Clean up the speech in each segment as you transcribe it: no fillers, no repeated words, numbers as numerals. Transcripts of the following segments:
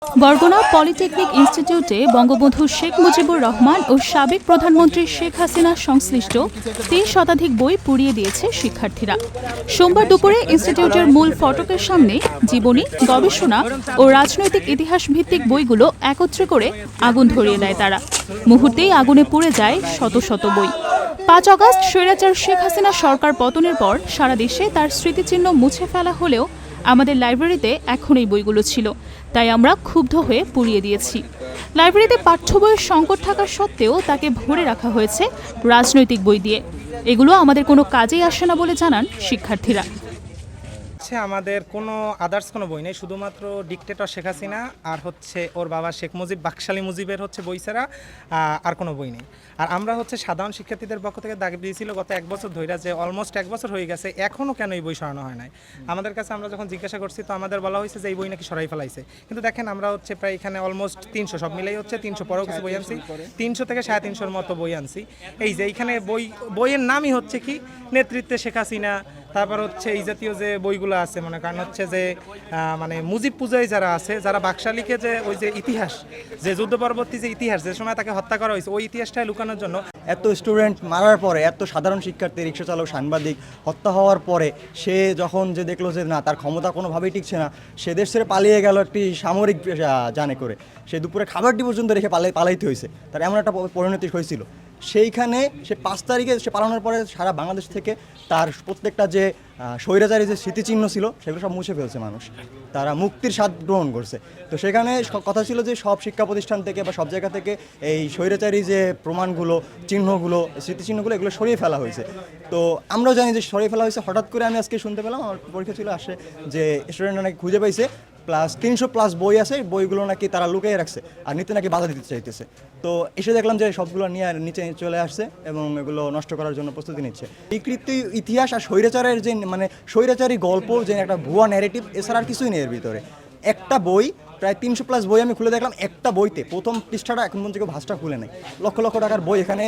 Barguna polytechnic ইনস্টিটিউটে বঙ্গবন্ধু শেখ মুজিবুর রহমান ও সাবেক প্রধানমন্ত্রী শেখ হাসিনা সংশ্লিষ্ট ৩ শতাধিক বই পুড়িয়ে দিয়েছে শিক্ষার্থীরা। সোমবার দুপুরে ইনস্টিটিউটের মূল ফটকের সামনে জীবনী, গবেষণা ও রাজনৈতিক ইতিহাস ভিত্তিক বইগুলো একত্রে করে আগুন ধরিয়ে দেয় তারা। মুহূর্তেই আগুনে পুড়ে যায় শত শত বই। ৫ আগস্ট স্বৈরাচার শেখ হাসিনা সরকার পতনের পর সারা দেশে তার স্মৃতিচিহ্ন মুছে ফেলা হলেও আমাদের লাইব্রেরিতে এখন এই বইগুলো ছিল, তাই আমরা ক্ষুব্ধ হয়ে পুড়িয়ে দিয়েছি। লাইব্রেরিতে পাঠ্য বইয়ের সংকট থাকা সত্ত্বেও তাকে ভরে রাখা হয়েছে রাজনৈতিক বই দিয়ে। এগুলো আমাদের কোনো কাজেই আসে না বলে জানান শিক্ষার্থীরা। আমাদের কোনো আদার্স কোনো বই নেই, শুধুমাত্র ডিক্টেটর শেখ হাসিনা আর ওর বাবা শেখ মুজিব, বাকশালী মুজিবের বই ছাড়া আর কোনো বই নেই। আর আমরা সাধারণ শিক্ষার্থীদের পক্ষ থেকে দাবি দিয়েছিল গত 1 বছর ধরে, যে অলমোস্ট 1 বছর হয়ে গেছে, এখনও কেন এই বই সরানো হয় নাই। আমাদের কাছে আমরা যখন জিজ্ঞাসা করছি তো আমাদের বলা হয়েছে যে এই বই নাকি সরাই ফেলাইছে। কিন্তু দেখেন আমরা প্রায় এখানে অলমোস্ট 300, সব মিলাই 300 পরেও কিছু বই আনছি, 300 থেকে 350-এর মতো বই আনছি। এই যে এইখানে বইয়ের নামই কি নেতৃত্বে শেখ হাসিনা, তারপর এই জাতীয় যে বইগুলো আছে, মনে করেন যে মানে মুজিব পূজায় যারা আছে, যারা বাকশালীকে যে ওই যে ইতিহাস, যে যুদ্ধ পরবর্তী যে ইতিহাস, যে সময় তাকে হত্যা করা হয়েছে, ওই ইতিহাসটাই লুকানোর জন্য এত স্টুডেন্ট মারার পরে, এত সাধারণ শিক্ষার্থী, রিক্সা চালক, সাংবাদিক হত্যা হওয়ার পরে সে যখন যে দেখলো যে না, তার ক্ষমতা কোনোভাবেই টিকছে না, সে দেশ ছেড়ে পালিয়ে গেল একটি সামরিক জানে করে। সে দুপুরে খাবারটি পর্যন্ত রেখে পালাইতে হয়েছে, তার এমন একটা পরিণতি হয়েছিল। সেইখানে সে 5 তারিখে সে পালানোর পরে সারা বাংলাদেশ থেকে তার প্রত্যেকটা যে স্বৈরাচারী যে স্মৃতিচিহ্ন ছিল সেগুলো সব মুছে ফেলছে মানুষ, তারা মুক্তির স্বাদ গ্রহণ করছে। তো সেখানে কথা ছিল যে সব শিক্ষা প্রতিষ্ঠান থেকে বা সব জায়গা থেকে এই স্বৈরাচারী যে প্রমাণগুলো, চিহ্নগুলো, স্মৃতিচিহ্নগুলো এগুলো সরিয়ে ফেলা হয়েছে। তো আমরাও জানি যে সরিয়ে ফেলা হয়েছে। হঠাৎ করে আমি আজকে শুনতে পেলাম, আমার পরীক্ষা ছিল আসে, যে স্টুডেন্টরা নাকি খুঁজে পাইছে প্লাস 300+ বই আছে, বইগুলো নাকি তারা লুকিয়ে রাখছে আর নিতে নাকি বাধা দিতে চাইতেছে। তো এসে দেখলাম যে সবগুলো নিয়ে নিচে চলে আসছে এবং এগুলো নষ্ট করার জন্য প্রস্তুতি নিচ্ছে। বিকৃত ইতিহাস আর স্বৈরাচারের যে মানে স্বৈরাচারী গল্প, যে একটা ভুয়া ন্যারেটিভ, এছাড়া আর কিছুই নেই এর ভিতরে। একটা বই, প্রায় 300+ বই আমি খুলে দেখলাম, একটা বইতে প্রথম পৃষ্ঠাটা এখন পর্যন্ত কেউ ভাঁজটা খুলে নেই। লক্ষ লক্ষ টাকার বই এখানে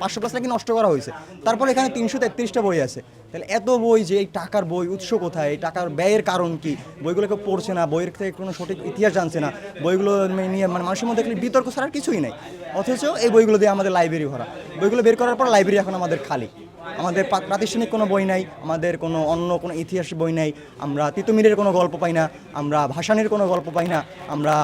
500+ নাকি নষ্ট করা হয়েছে, তারপর এখানে 333টা বই আছে। তাহলে এত বই, যে এই টাকার বই উৎস কোথায়, এই টাকার ব্যয়ের কারণ কি, বইগুলো কেউ পড়ছে না, বইয়ের থেকে কোনো সঠিক ইতিহাস জানছে না, বইগুলো নিয়ে মানে মানুষের মধ্যে বিতর্ক ছাড়া আর কিছুই নেই। অথচ এই বইগুলো দিয়ে আমাদের লাইব্রেরি ভরা। বইগুলো বের করার পর লাইব্রেরি এখন আমাদের খালি। আমাদের প্রাতিষ্ঠানিক কোনো বই নাই, আমাদের কোনো অন্য কোনো ইতিহাস বই নাই, আমরা তিতুমিরের কোনো গল্প পাই না, আমরা ভাসানীর কোনো গল্প পাই না, আমরা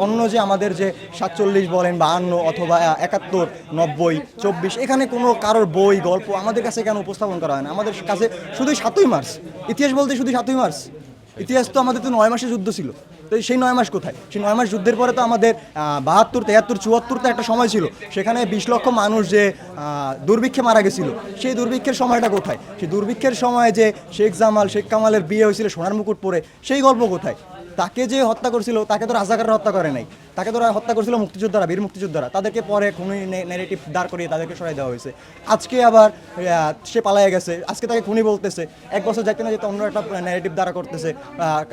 অন্য যে আমাদের যে 47 বলেন, 52 অথবা 71, 90, 24, এখানে কোনো কারোর বই, গল্প আমাদের কাছে কেন উপস্থাপন করা হয় না? আমাদের কাছে শুধু 7ই মার্চ ইতিহাস বলতে, শুধু 7ই মার্চ ইতিহাস। তো আমাদের তো 9 মাসের যুদ্ধ ছিল, তো সেই 9 মাস কোথায়? সেই 9 মাস যুদ্ধের পরে তো আমাদের 72, 73, 74 একটা সময় ছিল, সেখানে 20 লক্ষ মানুষ যে দুর্ভিক্ষে মারা গেছিল, সেই দুর্ভিক্ষের সময়টা কোথায়? সেই দুর্ভিক্ষের সময় যে শেখ কামালের বিয়ে হয়েছিল সোনার মুকুট পরে, সেই গল্প কোথায়? তাকে যে হত্যা করছিল, তাকে তো রাজাকাররা হত্যা করে নাই, তাকে তো হত্যা করছিল মুক্তিযোদ্ধারা, বীর মুক্তিযোদ্ধারা। তাদেরকে পরে খুনি ন্যারেটিভ দাঁড় করিয়ে তাদেরকে সরাই দেওয়া হয়েছে। আজকে আবার সে পালাইয়া গেছে, আজকে তাকে খুনি বলতেছে। 1 বছর যাইতে না যেতে অন্য একটা ন্যারেটিভ দ্বারা করতেছে।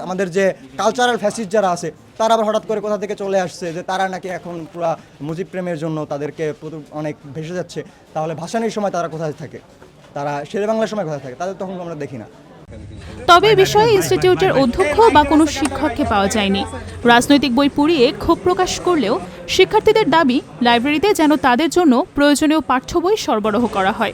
আমাদের যে কালচারাল ফ্যাসিস্ট যারা আছে, তারা আবার হঠাৎ করে কোথা থেকে চলে আসছে যে তারা নাকি এখন পুরো মুজিব প্রেমের জন্য তাদেরকে অনেক ভেসে যাচ্ছে। তাহলে ভাসানির সময় তারা কোথায় থাকে, তারা শেরে বাংলার সময় কোথায় থাকে? তাদের তখন আমরা দেখি না। তবে এ বিষয়ে ইনস্টিটিউটের অধ্যক্ষ বা কোনো শিক্ষককে পাওয়া যায়নি। রাজনৈতিক বই পুড়িয়ে ক্ষোভ প্রকাশ করলেও শিক্ষার্থীদের দাবি, লাইব্রেরিতে যেন তাদের জন্য প্রয়োজনীয় পাঠ্য বই সরবরাহ করা হয়।